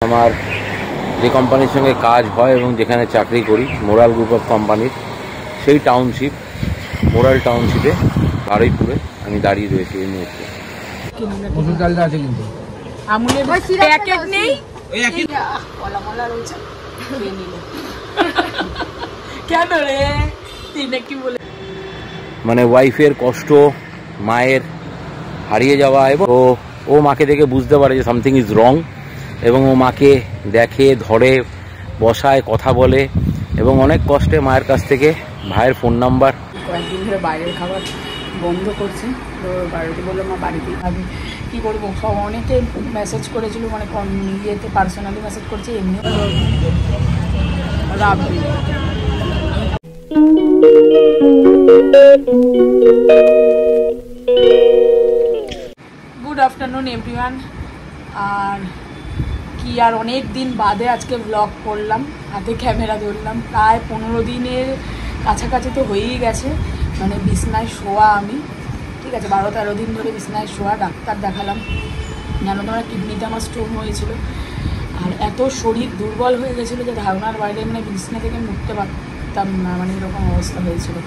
আমার যে কোম্পানির সঙ্গে কাজ হয় এবং যেখানে চাকরি করি মোরাল গ্রুপ অফ কোম্পানির সেই টাউনশিপ মোরাল টাউনশিপে বারুইপুরে আমি দাঁড়িয়ে রয়েছি এই মুহূর্তে। ওষুধ ডালটা আছে কিন্তু আমুলের প্যাকেট নেই, ওই একই কলা মলা রয়েছে খেয়ে নিল। কেন রে তুই নাকি বলে মানে ওয়াইফের কষ্ট, মায়ের হারিয়ে যাওয়া, এবং ও মাকে দেখে বুঝতে পারে যে সামথিং ইজ রং, এবং ও মাকে দেখে, ধরে, বসায়, কথা বলে, এবং অনেক কষ্টে মায়ের কাছ থেকে ভাইয়ের ফোন নাম্বার। কয়েকদিন ধরে বাইরের খাবার বন্ধ করছে, তো বাড়িতে বললো মা বাড়িতেই খাবি, কী করবো। সব অনেকে মেসেজ করেছিল, মানে ইয়েতে পার্সোনালি মেসেজ করছে, এমনিও রাবড়ি। Good afternoon everyone. আর কি আর অনেক দিন বাদে আজকে ব্লগ করলাম, হাতে ক্যামেরা ধরলাম। প্রায় 15 দিনের কাছাকাছি তো হয়েই গেছে, মানে বিছনায় শোয়া আমি, ঠিক আছে, 12-13 দিন ধরে বিছনায় শোয়া। ডাক্তার দেখালাম, জানো তোমরা কিডনিতে আমার স্টোন হয়েছিল, আর এত শরীর দুর্বল হয়ে গেছিলো যে ধারণার বাইরে, মানে বিছনা থেকে উঠতে পারতাম না, মানে এরকম অবস্থা হয়েছিল।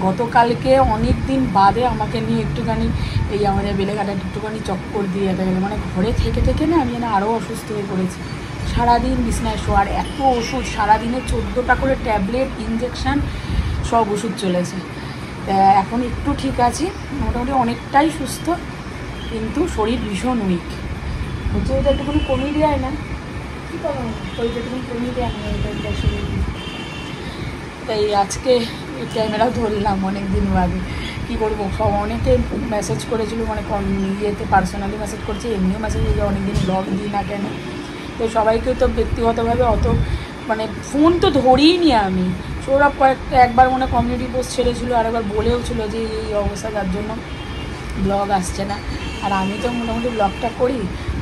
গতকালকে অনেক দিন বাদে আমাকে নিয়ে একটুখানি এই আমাদের বেলেঘাটার একটুখানি চক্কর দিয়ে যেতে গেলো, মানে ঘরে থেকে থেকে না আমি যেন আরও অসুস্থ হয়ে পড়েছি। সারাদিন বিছনায় শোয়ার, এত ওষুধ, সারাদিনে 14টা করে ট্যাবলেট, ইঞ্জেকশান, সব ওষুধ চলেছে। এখন একটু ঠিক আছি, মোটামুটি অনেকটাই সুস্থ, কিন্তু শরীর ভীষণ উইক হচ্ছে। ওইটা একটুখানি কমিয়ে দেয় না, কী করো শরীরটা একটুখানি কমিয়ে দেয় না, তাই আজকে ক্যামেরা ধরলাম অনেক দিন বাদে। কী করবো, সব অনেকে মেসেজ করেছিল, মানে ইয়েতে পার্সোনালি মেসেজ করছে, এমনিও মেসেজ যে অনেকদিন ব্লগ দিই না কেন। তো সবাইকে তো ব্যক্তিগতভাবে অত মানে ফোন তো ধরিই নি আমি। সৌরভ একবার মনে কমিউনিটি পোস্ট ছেড়েছিল, আর একবার বলেও ছিল যে এই অবস্থা, যার জন্য ব্লগ আসছে না। আর আমি তো মোটামুটি ব্লগটা করি,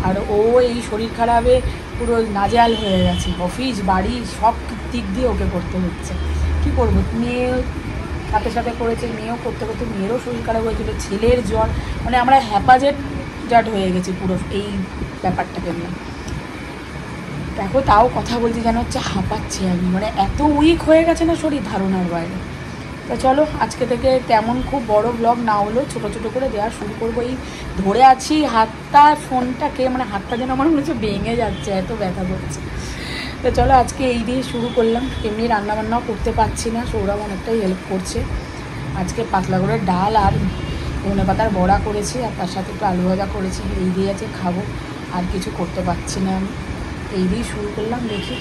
আর ও এই শরীর খারাপে পুরো নাজেহাল হয়ে গেছে, অফিস বাড়ি সব দিক দিয়ে ওকে করতে হচ্ছে। কী করবো, মেয়ে সাথে সাথে করেছে, মেয়েও করতে করতে মেয়েরও শরীর খারাপ হয়েছিল, ছেলের জ্বর, মানে আমরা হ্যাপাজেট হয়ে গেছি পুরো এই ব্যাপারটাকে নিয়ে। দেখো তাও কথা বলছি যেন হচ্ছে হাঁপাচ্ছি আমি, মানে এত উইক হয়ে গেছে না শরীর, ধারণার বাইরে। তো চলো আজকে থেকে তেমন খুব বড় ব্লগ না হলেও ছোটো ছোটো করে দেওয়া শুরু করবো। এই ধরে আছি হাতটা, ফোনটাকে, মানে হাতটা যেন আমার মনে হচ্ছে ভেঙে যাচ্ছে, এত ব্যথা করছে। তো চলো আজকে এই দিয়ে শুরু করলাম। এমনি রান্নাবান্নাও করতে পারছি না, সৌরভ অনেকটাই হেল্প করছে। আজকে পাতলা করে ডাল আর ধনে পাতার বড়া করেছি, আর তার সাথে একটু আলু ভাজা করেছি, এই দিয়ে আছে খাবো, আর কিছু করতে পারছি না আমি। এই দিয়ে শুরু করলাম, দেখি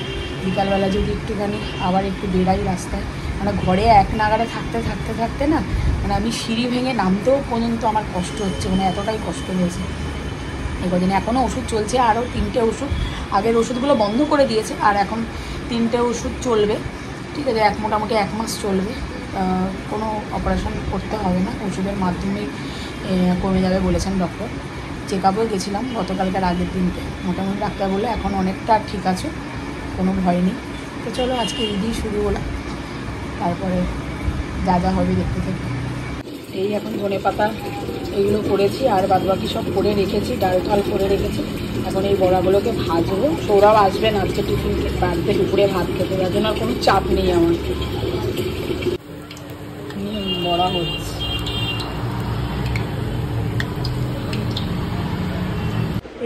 বিকালবেলা যদি একটুখানি আবার একটু বেড়াই রাস্তায়, মানে ঘরে এক নাগাড়ে থাকতে থাকতে থাকতে না, মানে আমি সিঁড়ি ভেঙে নামতেও পর্যন্ত আমার কষ্ট হচ্ছে, মানে এতটাই কষ্ট হয়েছে এই কদিনে। এখনও ওষুধ চলছে, আরও 3টে ওষুধ, আগের ওষুধগুলো বন্ধ করে দিয়েছে, আর এখন 3টে ওষুধ চলবে, ঠিক আছে, মোটামুটি 1 মাস চলবে। কোনো অপারেশন করতে হবে না, ওষুধের মাধ্যমেই কমে যাবে বলেছেন ডক্টর। চেক আপও গেছিলাম গতকালকার আগের দিনকে, মোটামুটি ডাক্তার বলে এখন অনেকটা ঠিক আছে, কোনো ভয় নেই। তো চলো আজকে এই দিয়েই শুরু হলাম, তারপরে যা যা হবে দেখতে থাকি। এই এখন ধনে পাতা এইগুলো করেছি, আর বাদবাকি সব করে রেখেছি, ডাল ঠাল করে রেখেছি। এখন এই বড়াগুলোকে ভাজবো। সৌরভ আসবেন আজকে টিফিন বাড়িতে দুপুরে ভাত খেতে, যার জন্য আর কোনো চাপ নেই আমার। বড়া হচ্ছে,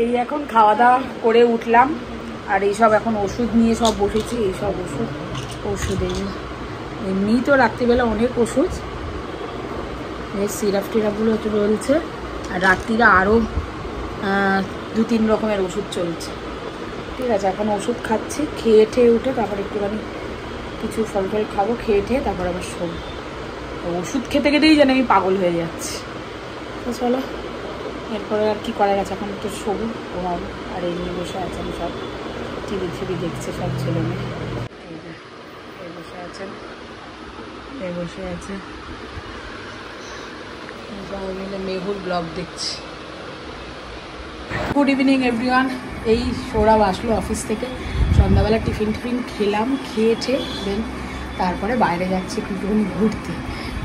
এই এখন খাওয়া দাওয়া করে উঠলাম, আর এইসব এখন ওষুধ নিয়ে সব বসেছি। এইসব ওষুধ এমনি তো রাত্রিবেলা অনেক ওষুধ, এই সিরাপ টিরাপগুলো রয়েছে, আর রাত্রিরা আরও 2-3 রকমের ওষুধ চলছে, ঠিক আছে। এখন ওষুধ খাচ্ছি, খেয়ে ঠেয়ে উঠে তারপর একটুখানি কিছু ফল টল খাবো, খেয়ে ঠেয়ে তারপর আবার শোবো। ওষুধ খেতে খেতেই যেন আমি পাগল হয়ে যাচ্ছি। তো চলো এরপরে আর কী করার আছে, এখন একটু শোবো, ঘুমাবো। আর এই নিয়ে বসে আছেন সব, টিভি দেখছে সব ছেলেমেয়ে, এই বসে আছেন, এই বসে আছে, মেহুর ব্লগ দেখছি। Good evening everyone. এই সৌরভ আসলো অফিস থেকে, সন্ধ্যাবেলা টিফিন খেলাম, খেয়ে দেন তারপরে বাইরে যাচ্ছি একটুখানি ঘুরতে,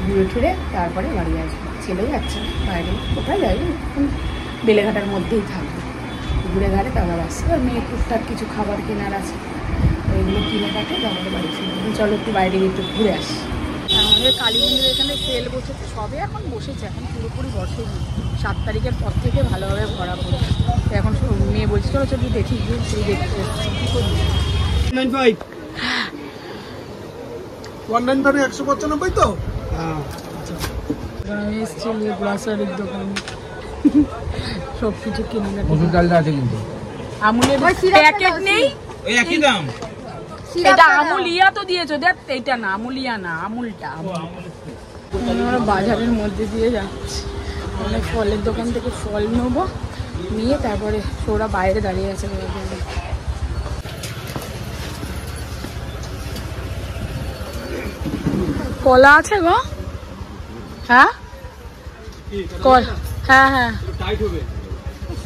ঘুরে টুরে তারপরে বাড়ি আসবো। ছেলেও যাচ্ছে না বাইরে, কোথায় যাই, এখন বেলেঘাটার মধ্যেই থাকবে। ঘুরে ঘাড়ে তারপর আসছে। আর মেয়ে টুকটাক কিছু খাবার কেনার আছে, ওইগুলো কিনে কাটে তারপরে বাড়ি ফিরবে। চলো একটু বাইরে গিয়ে একটু ঘুরে আসি। আমাদের কালী মন্দির এখানে সেল বসেছে, সবে এখন বসেছে, এখন পুরোপুরি বসেনি। 7 তারিখের পর থেকে ভালোভাবে ভরা পড়ে। এখন মেয়ে বলছে চলো চলো দেখি, গিয়ে সেই দেখতে এসেছি। কী করি 195 195 তো আমি এসেছি গ্রসারির দোকানে সব কিছু কিনে নেব। মসুর ডালটা আছে কিন্তু আমুলের প্যাকেট নেই, একই দাম। এটা আমুল ইয়া তো দিয়েছো, দেখ এইটা না আমুল ইয়া না, আমুলটা। আমরা বাজারের মধ্যে দিয়ে যাচ্ছি, মানে ফলের দোকান থেকে ফল নেবো, নিয়ে তারপরে ওরা বাইরে দাঁড়িয়ে আছে। কলা আছে গো? হ্যাঁ কল, হ্যাঁ হ্যাঁ।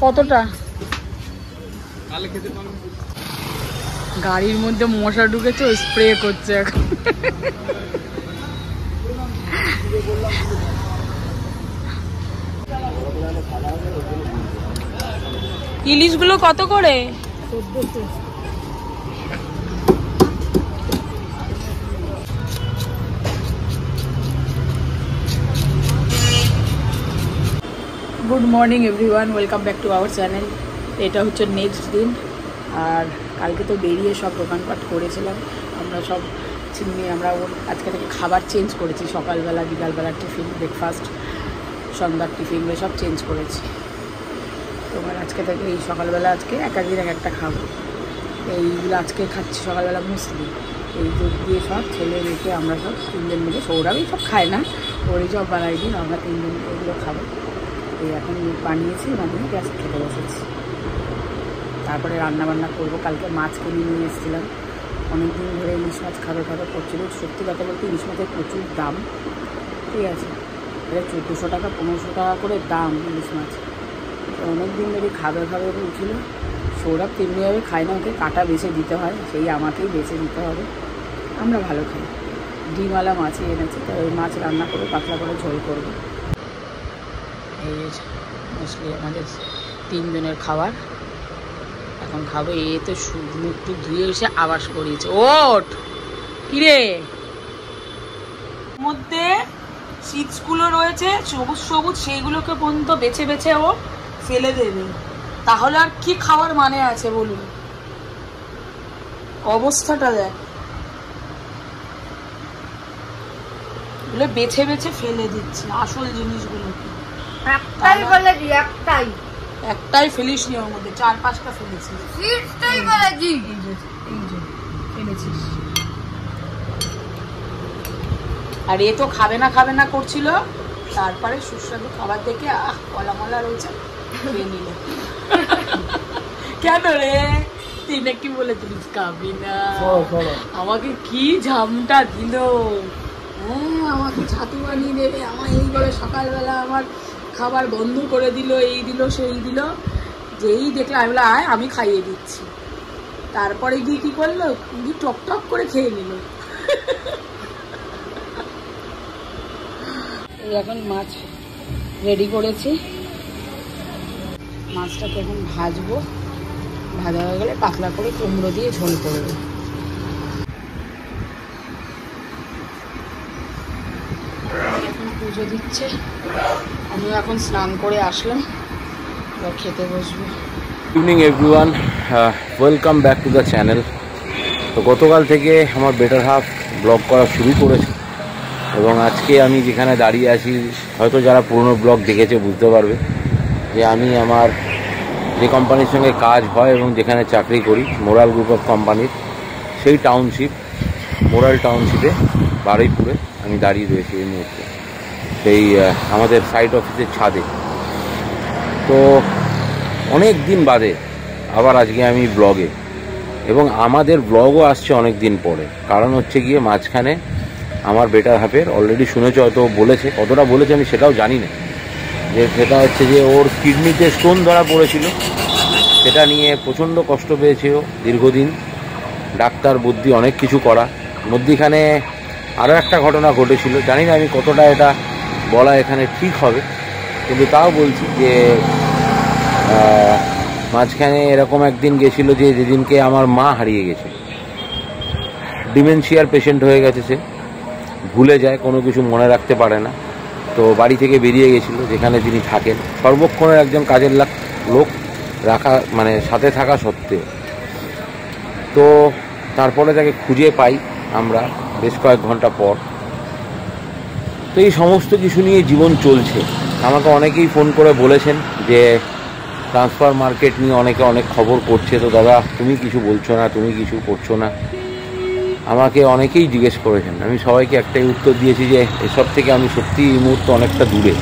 কতটা? গাড়ির মধ্যে মশা ঢুকেছে, স্প্রে করছে এখন। ইলিশগুলো কত করে? Good morning everyone, welcome back to our channel. এটা হচ্ছে নেক্সট দিন, আর কালকে তো বেরিয়ে সব দোকানপাট করেছিলাম আমরা সব চিনি। আমরা আজকে থেকে খাবার চেঞ্জ করেছি, সকালবেলা বিকালবেলার টিফিন, ব্রেকফাস্ট, সন্ধ্যার টিফিন সব চেঞ্জ করেছি। তোমার আজকে থেকে এই সকালবেলা আজকে এক একদিন এক একটা খাবো। এইগুলো আজকে খাচ্ছি সকালবেলা মুসলি, এই দুধ দিয়ে সব ছেলে মেয়েকে আমরা সব 3 জন মিলে, সৌরভই সব খায় না, ওরই সব বানাই দিন, আমরা 3 জন এগুলো খাবো। এই এখন বানিয়েছি, বানিয়ে গ্যাস খেতে বসেছি। তারপরে রান্নাবান্না করবো। কালকে মাছ কিনে নিয়ে এসেছিলাম, অনেকদিন ধরে ইলিশ মাছ খাবে করছিল। সত্যি কথা বলতে ইলিশ মাছের প্রচুর দাম, ঠিক আছে, এটা 1400 টাকা 1500 টাকা করে দাম ইলিশ মাছ। অনেকদিন ধরে খাবে বলছিল। সৌরভ তেমনিভাবে খায় না, ওকে কাটা বেছে দিতে হয়, সেই আমাকেই বেছে দিতে হবে। আমরা ভালো খাই। ডিমওয়ালা মাছই এনেছে, তো ওই মাছ রান্না করে পাতলা করে ঝোল করবো। এই মোস্টলি আমাদের 3 জনের খাবার এখন খাবো। এ তো মুখ টুক ধুয়ে এসে আবাস করিয়েছে। ওঠ কিরে, মধ্যে সিডসগুলো রয়েছে সবুজ সবুজ, সেইগুলোকে পর্যন্ত বেছে বেছে ও ফেলে দেবে, তাহলে আর কি খাওয়ার মানে আছে বলুন? অবস্থাটা দেখ, এগুলো বেছে বেছে ফেলে দিচ্ছি আসল জিনিসগুলো। একটাই ফেলিস নি, ওর মধ্যে 4-5টা ফেলেছিস। ফেলেছিস। আর এ তো খাবে না করছিল, তারপরে সুস্বাদু খাবার দেখে কলা মলা রয়েছে খেয়ে নিল। কেন রে, তুই নাকি বলেছিলিস খাবি না? আমাকে কি ঝামটা দিল, আমাকে ছাতু বানিয়ে দেবে, আমার এই করে সকালবেলা আমার খাবার বন্ধ করে দিল, এই দিল সেই দিল। যেই দেখলে আমি বলে আয় আমি খাইয়ে দিচ্ছি, তারপরে গিয়ে কি করলো, গিয়ে টক টক করে খেয়ে নিল। এই এখন মাছ রেডি করেছি, মাছটাকে এখন ভাজবো, ভাজা হয়ে গেলে পাতলা করে কুমড়ো দিয়ে ঝোল করবো। এখন পুজো দিচ্ছে, আমিও এখন স্নান করে আসলাম, এবার খেতে বসবো। Evening everyone, welcome back to the channel. তো গতকাল থেকে আমার বেটার হাফ ব্লগ করা শুরু করেছে, এবং আজকে আমি যেখানে দাঁড়িয়ে আছি, হয়তো যারা পুরনো ব্লগ দেখেছে বুঝতে পারবে যে আমি আমার যে কোম্পানির সঙ্গে কাজ হয় এবং যেখানে চাকরি করি, মোরাল গ্রুপ অফ কোম্পানির সেই টাউনশিপ, মোরাল টাউনশিপে বারুইপুরে আমি দাঁড়িয়ে রয়েছি এই মুহূর্তে, সেই আমাদের সাইট অফিসের ছাদে। তো অনেক দিন বাদে আবার আজকে আমি ব্লগে, এবং আমাদের ব্লগও আসছে অনেক দিন পরে। কারণ হচ্ছে গিয়ে মাঝখানে আমার বেটার হাফের, অলরেডি শুনেছ হয়তো, বলেছে, কতটা বলেছে আমি সেটাও জানি না, যে সেটা হচ্ছে যে ওর কিডনিতে স্টোন ধরা পড়েছিল, সেটা নিয়ে প্রচণ্ড কষ্ট পেয়েছে ও দীর্ঘদিন, ডাক্তার বুদ্ধি অনেক কিছু করা। মধ্যিখানে আরও একটা ঘটনা ঘটেছিল, জানি না আমি কতটা এটা বলা এখানে ঠিক হবে, কিন্তু তাও বলছি যে মাঝখানে এরকম একদিন গেছিল যে যেদিনকে আমার মা হারিয়ে গেছে। ডিমেনশিয়ার পেশেন্ট হয়ে গেছে, সে ভুলে যায়, কোনো কিছু মনে রাখতে পারে না। তো বাড়ি থেকে বেরিয়ে গেছিল যেখানে তিনি থাকেন, সর্বক্ষণের একজন কাজের লোক রাখা মানে সাথে থাকা সত্ত্বেও। তো তারপরে তাকে খুঁজে পাই আমরা বেশ কয়েক ঘন্টা পর। তো এই সমস্ত কিছু নিয়ে জীবন চলছে। আমাকে অনেকেই ফোন করে বলেছেন যে ট্রান্সফার মার্কেট নিয়ে অনেকে অনেক খবর করছে, তো দাদা তুমি কিছু বলছো না, তুমি কিছু করছো না। আমাকে অনেকেই জিজ্ঞেস করেছেন, আমি সবাইকে একটাই উত্তর দিয়েছি যে এসব থেকে আমি সত্যি এই মুহূর্তে অনেকটা দূরে।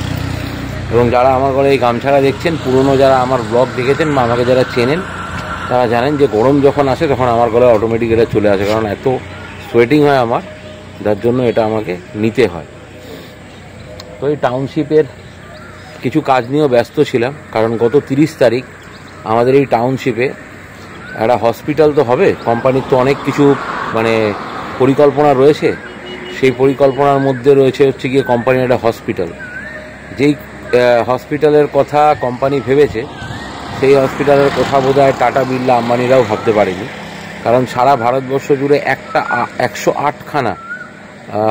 এবং যারা আমার ঘরে এই গামছাড়া দেখছেন, পুরনো যারা আমার ব্লগ দেখেছেন বা আমাকে যারা চেনেন, তারা জানেন যে গরম যখন আসে তখন আমার গলায় অটোমেটিক এটা চলে আসে, কারণ এত সোয়েটিং হয় আমার, যার জন্য এটা আমাকে নিতে হয়। তো এই টাউনশিপের কিছু কাজ নিয়েও ব্যস্ত ছিলাম, কারণ গত 30 তারিখ আমাদের এই টাউনশিপে একটা হসপিটাল তো হবে। কোম্পানির তো অনেক কিছু মানে পরিকল্পনা রয়েছে, সেই পরিকল্পনার মধ্যে রয়েছে হচ্ছে গিয়ে কোম্পানির একটা হসপিটাল। যেই হসপিটালের কথা কোম্পানি ভেবেছে, সেই হসপিটালের কথা বোধহয় টাটা বিড়লা আম্বানিরাও ভাবতে পারেনি। কারণ সারা ভারতবর্ষ জুড়ে 108খানা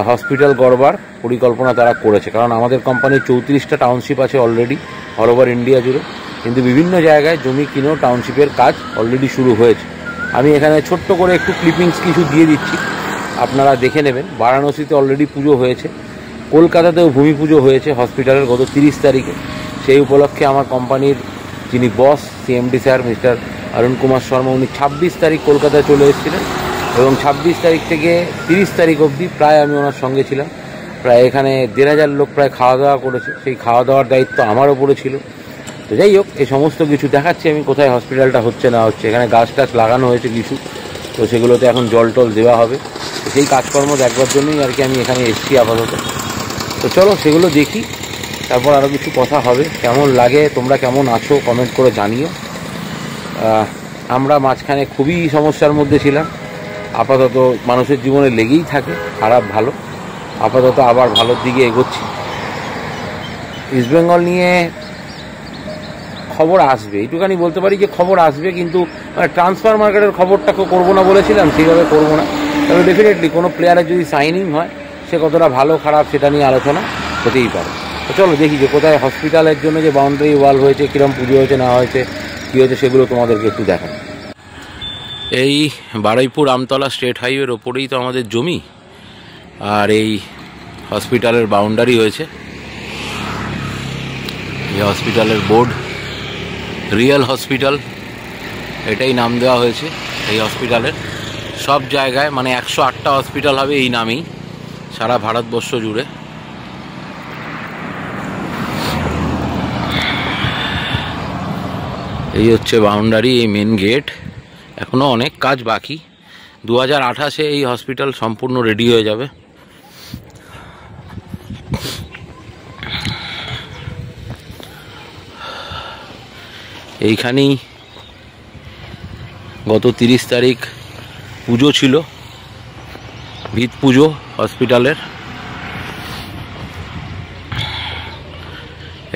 হসপিটাল গড়বার পরিকল্পনা তারা করেছে। কারণ আমাদের কোম্পানির 34টা টাউনশিপ আছে অলরেডি অল ওভার ইন্ডিয়া জুড়ে, কিন্তু বিভিন্ন জায়গায় জমি কিনেও টাউনশিপের কাজ অলরেডি শুরু হয়েছে। আমি এখানে ছোট্ট করে একটু ক্লিপিংস কিছু দিয়ে দিচ্ছি, আপনারা দেখে নেবেন। বারাণসীতে অলরেডি পুজো হয়েছে, কলকাতাতেও ভূমি পুজো হয়েছে হসপিটালের গত 30 তারিখে। সেই উপলক্ষে আমার কোম্পানির যিনি বস CMD sir mister Arun Kumar Sharma, উনি 26 তারিখ কলকাতায় চলে এসেছিলেন এবং 26 তারিখ থেকে 30 তারিখ অবধি প্রায় আমি ওনার সঙ্গে ছিলাম। প্রায় এখানে 1,500 লোক প্রায় খাওয়া দাওয়া করেছে, সেই খাওয়া দাওয়ার দায়িত্ব আমার ওপরে ছিল। তো যাই হোক, এই সমস্ত কিছু দেখাচ্ছি আমি কোথায় হসপিটালটা হচ্ছে না হচ্ছে। এখানে গাছ টাছ লাগানো হয়েছে কিছু, তো সেগুলোতে এখন জল টল দেওয়া হবে। সেই কাজকর্ম দেখবার জন্যই আর কি আমি এখানে এসেছি আপাতত। তো চলো সেগুলো দেখি, তারপর আরও কিছু কথা হবে। কেমন লাগে, তোমরা কেমন আছো কমেন্ট করে জানিও। আমরা মাঝখানে খুবই সমস্যার মধ্যে ছিলাম, আপাতত মানুষের জীবনে লেগেই থাকে খারাপ ভালো, আপাতত আবার ভালোর দিকে এগোচ্ছি। ইস্টবেঙ্গল নিয়ে খবর আসবে, এইটুখানি বলতে পারি যে খবর আসবে, কিন্তু ট্রান্সফার মার্কেটের খবরটা করবো না বলেছিলাম, সেইভাবে করবো না। তবে ডেফিনেটলি কোনো প্লেয়ারের যদি সাইনিং হয়, সে কতটা ভালো খারাপ সেটা নিয়ে আলোচনা হতেই পারে। তো চলো দেখি যে কোথায় হসপিটালের জন্য যে বাউন্ডারি ওয়াল হয়েছে, কীরকম পুজো হয়েছে না হয়েছে, কী হয়েছে, সেগুলো তোমাদেরকে একটু দেখান। এই বারুইপুর আমতলা স্টেট হাইওয়ের ওপরেই তো আমাদের জমি, আর এই হসপিটালের বাউন্ডারি হয়েছে। এই হসপিটালের বোর্ড রিয়েল হসপিটাল, এটাই নাম দেওয়া হয়েছে এই হসপিটালের। সব জায়গায় মানে 108টা হসপিটাল হবে এই নামেই সারা ভারতবর্ষ জুড়ে। এই হচ্ছে বাউন্ডারি, এই মেন গেট। এখনও অনেক কাজ বাকি, 2028-এ এই হসপিটাল সম্পূর্ণ রেডি হয়ে যাবে। এইখানেই গত 30 তারিখ পুজো ছিল, ভিত পুজো হসপিটালের।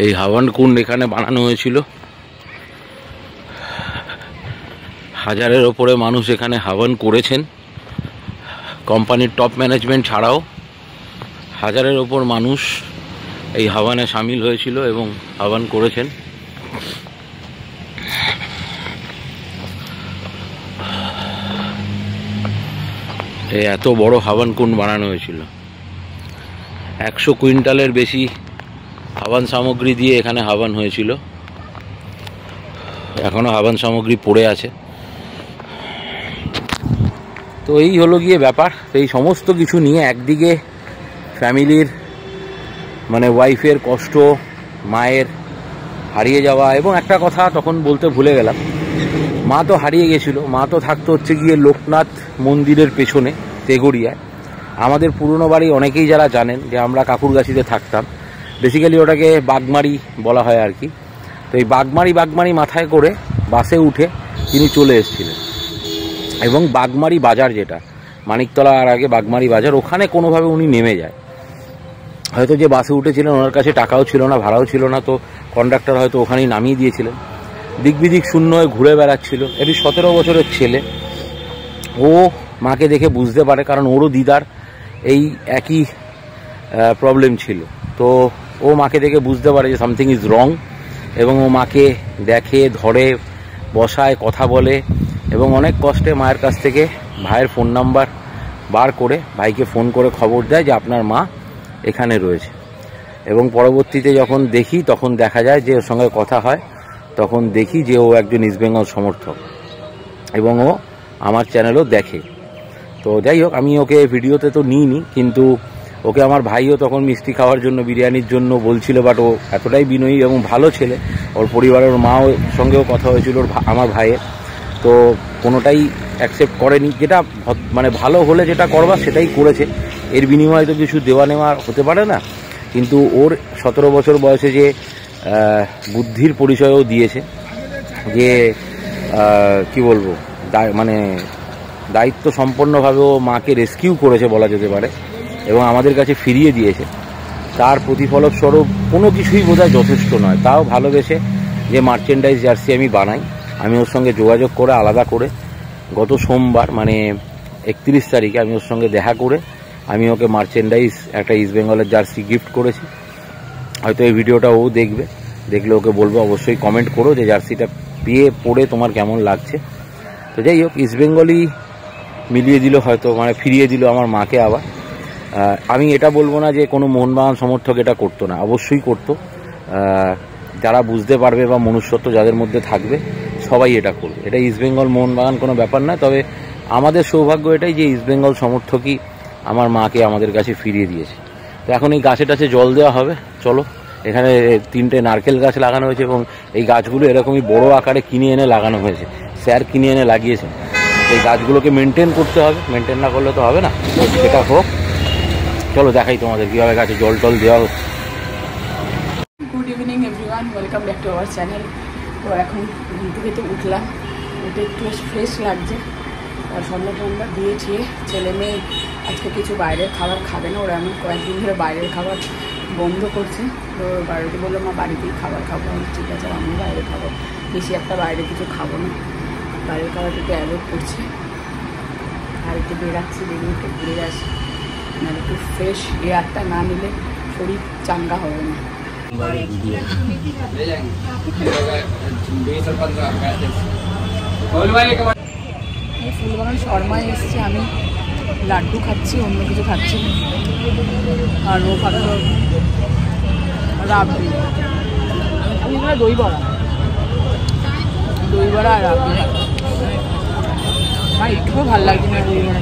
এই হাওয়ান কুণ্ড এখানে বানানো হয়েছিল, 1000-এর ওপরে মানুষ এখানে হাওয়ান করেছেন। কোম্পানির টপ ম্যানেজমেন্ট ছাড়াও 1000-এর ওপর মানুষ এই হাওয়ানে সামিল হয়েছিল এবং হাওয়ান করেছেন। এই এত বড় হাওয়ান কুণ্ড বানানো হয়েছিল, 100 কুইন্টালের বেশি হাওয়ান সামগ্রী দিয়ে এখানে হাওয়ান হয়েছিল। এখনো হাওয়ান সামগ্রী পড়ে আছে। তো এই হলো গিয়ে ব্যাপার। এই সমস্ত কিছু নিয়ে একদিকে ফ্যামিলির মানে ওয়াইফের কষ্ট, মায়ের হারিয়ে যাওয়া, এবং একটা কথা তখন বলতে ভুলে গেলাম, মা তো হারিয়ে গেছিল, মা তো থাকতো হচ্ছে গিয়ে লোকনাথ মন্দিরের পেছনে তেগড়িয়ায়। আমাদের পুরনো বাড়ি অনেকেই যারা জানেন যে আমরা কাকুরগাছিতে থাকতাম, বেসিক্যালি ওটাকে বাগমারি বলা হয় আর কি। তো এই বাগমারি মাথায় করে বাসে উঠে তিনি চলে এসেছিলেন, এবং বাগমারি বাজার, যেটা মানিকতলা আর আগে বাগমারি বাজার, ওখানে কোনোভাবে উনি নেমে যায়। হয়তো যে বাসে উঠেছিলেন ওনার কাছে টাকাও ছিল না, ভাড়াও ছিল না, তো কন্ডাক্টর হয়তো ওখানেই নামিয়ে দিয়েছিলেন। দিকবিদিক শূন্য হয়ে ঘুরে বেড়াচ্ছিল। এটি 17 বছরের ছেলে। ও মাকে দেখে বুঝতে পারে, কারণ ওরও দিদার এই একই প্রবলেম ছিল। তো ও মাকে দেখে বুঝতে পারে যে সামথিং ইজ রং, এবং ও মাকে দেখে, ধরে, বসায়, কথা বলে, এবং অনেক কষ্টে মায়ের কাছ থেকে ভাইয়ের ফোন নাম্বার বার করে ভাইকে ফোন করে খবর দেয় যে আপনার মা এখানে রয়েছে। এবং পরবর্তীতে যখন দেখি, তখন দেখা যায় যে ওর সঙ্গে কথা হয়, তখন দেখি যে ও একজন ইস্ট বেঙ্গল সমর্থক, এবং ও আমার চ্যানেলও দেখে। তো যাই হোক, আমি ওকে ভিডিওতে তো নিইনি, কিন্তু ওকে আমার ভাইও তখন মিষ্টি খাওয়ার জন্য, বিরিয়ানির জন্য বলছিল, বাট ও এতটাই বিনয়ী এবং ভালো ছেলে। ওর পরিবারের, ওর মাও সঙ্গেও কথা হয়েছিল আমার ভাইয়ের, তো কোনোটাই অ্যাকসেপ্ট করেনি। যেটা মানে ভালো হলে যেটা করবার সেটাই করেছে। এর বিনিময়ে তো কিছু দেওয়া নেওয়া হতে পারে না, কিন্তু ওর 17 বছর বয়সে যে বুদ্ধির পরিচয়ও দিয়েছে, যে কি বলবো, মানে দায়িত্ব সম্পন্নভাবে ও মাকে রেস্কিউ করেছে বলা যেতে পারে, এবং আমাদের কাছে ফিরিয়ে দিয়েছে। তার প্রতিফলস্বরূপ কোনো কিছুই বোধহয় যথেষ্ট নয়, তাও ভালোবেসে যে মার্চেন্ডাইজ জার্সি আমি বানাই, আমি ওর সঙ্গে যোগাযোগ করে আলাদা করে গত সোমবার মানে 31 তারিখে আমি ওর সঙ্গে দেখা করে আমি ওকে মার্চেন্ডাইজ একটা ইস্ট বেঙ্গলের জার্সি গিফট করেছি। হয়তো এই ভিডিওটা ও দেখবে, দেখলে ওকে বলবো অবশ্যই কমেন্ট করো যে জার্সিটা পেয়ে পড়ে তোমার কেমন লাগছে। তো যাই হোক, ইস্ট বেঙ্গলই মিলিয়ে দিল হয়তো, মানে ফিরিয়ে দিল আমার মাকে আবার। আমি এটা বলবো না যে কোনো মোহনবাগান সমর্থক এটা করতো না, অবশ্যই করতো। যারা বুঝতে পারবে বা মনুষ্যত্ব যাদের মধ্যে থাকবে সবাই এটা করবে। এটা ইস্ট বেঙ্গল মোহনবাগান কোনো ব্যাপার নয়। তবে আমাদের সৌভাগ্য এটাই যে ইস্ট বেঙ্গল সমর্থকই আমার মাকে আমাদের কাছে ফিরিয়ে দিয়েছে। তো এখন এই গাছে টাছে জল দেওয়া হবে। চলো, এখানে 3টে নারকেল গাছ লাগানো হয়েছে, এবং এই গাছগুলো এরকমই বড় আকারে কিনে এনে লাগানো হয়েছে, স্যার কিনে এনে লাগিয়েছে। এই গাছগুলোকে মেনটেন করতে হবে, মেনটেন না করলে তো হবে না। সেটা হোক, চলো দেখাই তোমাদের কীভাবে গাছে জল টল দেওয়া হচ্ছে। Good evening everyone, welcome back to our channel. তো এখন ঘুম থেকে তো উঠলাম, উঠে একটু ফ্রেশ লাগছে, আর সন্ধ্যা দিয়ে ঠিয়ে ছেলে মেয়ে আজকে কিছু বাইরের খাবার খাবে না। ওরা এমন কয়েকদিন ধরে বাইরের খাবার বন্ধ করছে। তো বাড়িতে বললো মা বাড়িতেই খাবার খাবো। ঠিক আছে, আমি বাইরে খাবো, বেশি একটা বাইরে কিছু খাবো না, বাইরের খাবারটা একটু অ্যাভয়েড করছি। আর একটু বেরাচ্ছি, দেখুন একটু ঘুরে আসি, মানে একটু ফ্রেশ এয়ারটা না নিলে শরীর চাঙ্গা হবে না। ফুলবাগান শর্মায় এসেছি, আমি লাড্ডু খাচ্ছি, অন্য কিছু খাচ্ছি না। আর ও খাচ্ছ রাবড়ি, আমি এখানে দই বড়া আর রাবড়ি। আমার একটুও ভালো লাগছে না দই বড়া।